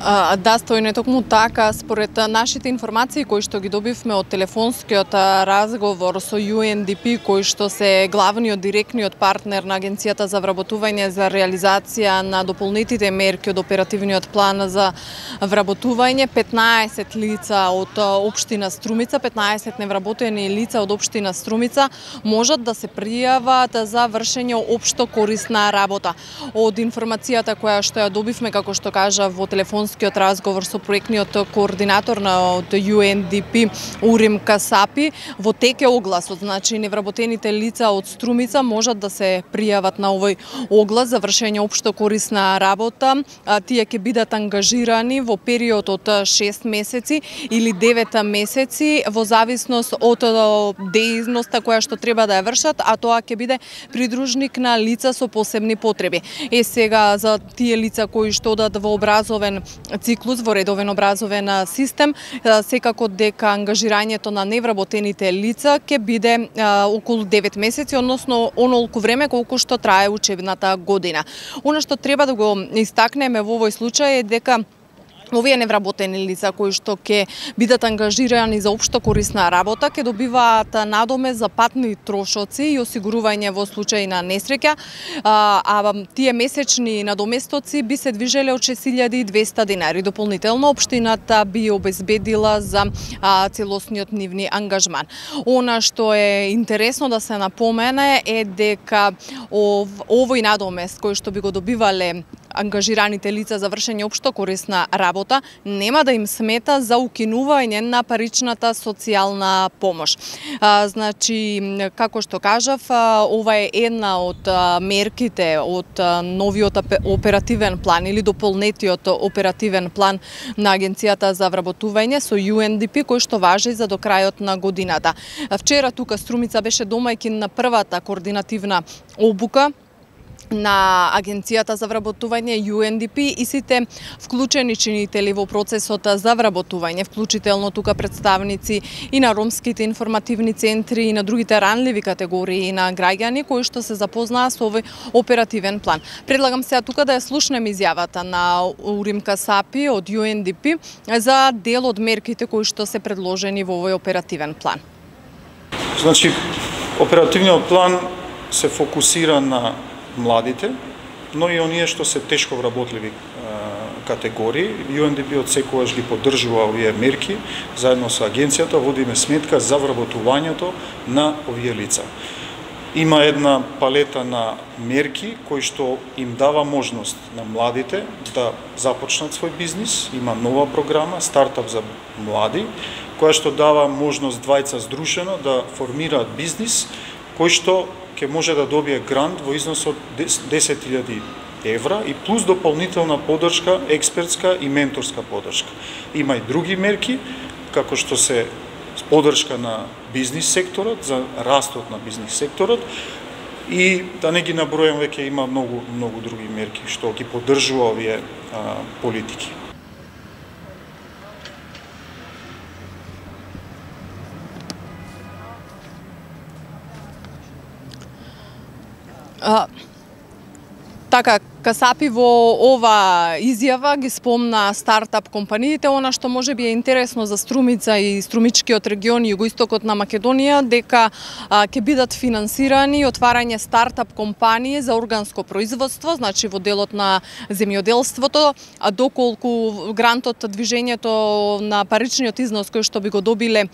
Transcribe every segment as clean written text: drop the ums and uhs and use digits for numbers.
Да, Стојне, токму така, според нашите информации кои што ги добивме од телефонскиот разговор со UNDP, кои што се главниот директниот партнер на Агенцијата за вработување за реализација на дополнетите мерки од оперативниот план за вработување, 15 лица од општина Струмица, 15 невработени лица од општина Струмица можат да се пријават за вршење општо корисна работа. Од информацијата која што ја добивме, како што кажа во телефонскиот разговор со проектниот координатор од UNDP Урим Касапи, во тек е огласот, значи невработените лица од Струмица можат да се пријават на овој оглас за вршење општо корисна работа. Тие ќе бидат ангажирани во период од 6 месеци или 9 месеци во зависност од дејността која што треба да ја вршат, а тоа ќе биде придружник на лица со посебни потреби. Сега за тие лица кои што одат во образовен циклус, во редовен образовен систем, секако дека ангажирањето на невработените лица ќе биде околу 9 месеци, односно онолку време колку што трае учебната година. Она што треба да го истакнеме во овој случај е дека овие невработени лица кои што ќе бидат ангажирани за општо корисна работа ќе добиваат надоме за патни трошоци и осигурување во случај на несреќа, а тие месечни надоместоци би се движеле од 6200 динари. Дополнително општината би обезбедила за целосниот нивни ангажман. Она што е интересно да се напомене е дека овој надомест кој што би го добивале ангажираните лица за вршење општо корисна работа нема да им смета за укинување на паричната социјална помош. Значи, како што кажав, ова е една од мерките од новиот оперативен план или дополнетиот оперативен план на Агенцијата за вработување со UNDP кој што важи за до крајот на годината. Вчера тука Струмица беше домајкин на првата координативна обука на Агенцијата за вработување UNDP и сите вклучени чинители во процесот за вработување, вклучително тука представници и на ромските информативни центри и на другите ранливи категории на граѓани кои што се запознаа со овој оперативен план. Предлагам сега тука да ја слушнем изјавата на Урим Касапи од UNDP за дел од мерките кои што се предложени во овој оперативен план. Значи, оперативниот план се фокусира на младите, но и оние што се тешко вработливи категории. UNDP од секогаш ги поддржува овие мерки, заедно со агенцијата водиме сметка за вработувањето на овие лица. Има една палета на мерки кои што им дава можност на младите да започнат свој бизнис. Има нова програма Стартап за млади, која што дава можност двајца здружено да формираат бизнис кој што ќе може да добие грант во износ од 10.000 евра и плюс дополнителна поддршка, експертска и менторска поддршка. Има и други мерки, како што се поддршка на бизнис секторот, за растот на бизнис секторот, и да не ги набројам, веќе има многу други мерки што ги поддржува овие политики. Така, Касапи во ова изјава ги спомна стартап компаниите, она што може би е интересно за Струмица и струмичкиот регион и југоистокот на Македонија, дека ќе бидат финансирани отварање стартап компании за органско производство, значи во делот на земјоделството, а доколку грантот движењето на паричниот износ кој што би го добиле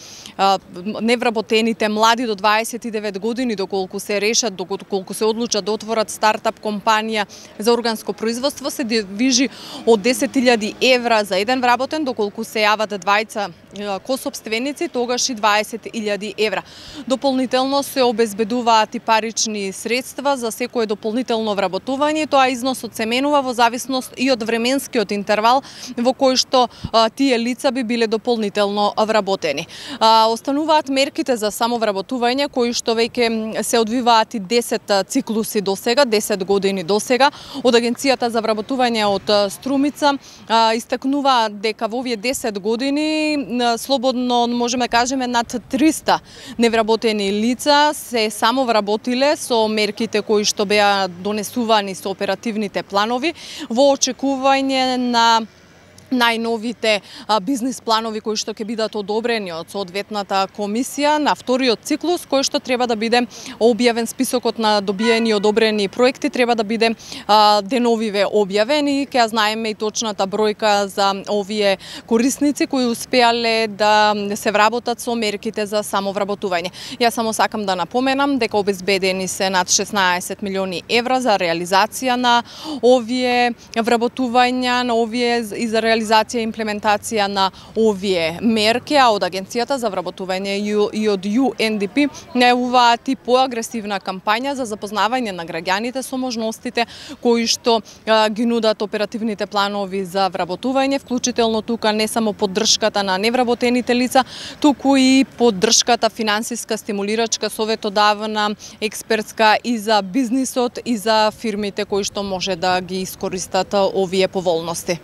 невработените млади до 29 години, доколку се решат, доколку се одлучат да отворат стартап компанија за органско производство, се движи од 10.000 евра за еден вработен, доколку се јават двајца косопственици, тогаш и 20.000 евра. Дополнително се обезбедуваат и парични средства за секое дополнително вработување, тоа износот се менува во зависност и од временскиот интервал во кој што тие лица би биле дополнително вработени. Остануваат мерките за самовработување кои што веќе се одвиваат и 10 циклуси до сега, 10 години до сега. Од Агенцијата за вработување од Струмица истакнува дека во овие 10 години слободно можеме да кажеме над 300 невработени лица се самовработиле со мерките кои што беа донесувани со оперативните планови во очекување на најновите бизнис планови кои што ќе бидат одобрени од соодветната комисија на вториот циклус, кој што треба да биде објавен списокот на добиени и одобрени проекти, треба да биде деновиве објавени. Ќе знаеме и точната бројка за овие корисници кои успеале да се вработат со мерките за самовработување. Јас само сакам да напоменам дека обезбедени се над 16 милиони евра за реализација на овие вработувања, на овие и за реализација и имплементација на овие мерки, а од Агенцијата за вработување и од UNDP најавуваат и поагресивна кампања за запознавање на граѓаните со можностите кои што ги нудат оперативните планови за вработување, вклучително тука не само поддршката на невработените лица, туку и поддршката финансиска, стимулирачка, советодавна, експертска и за бизнисот и за фирмите кои што може да ги искористат овие поволности.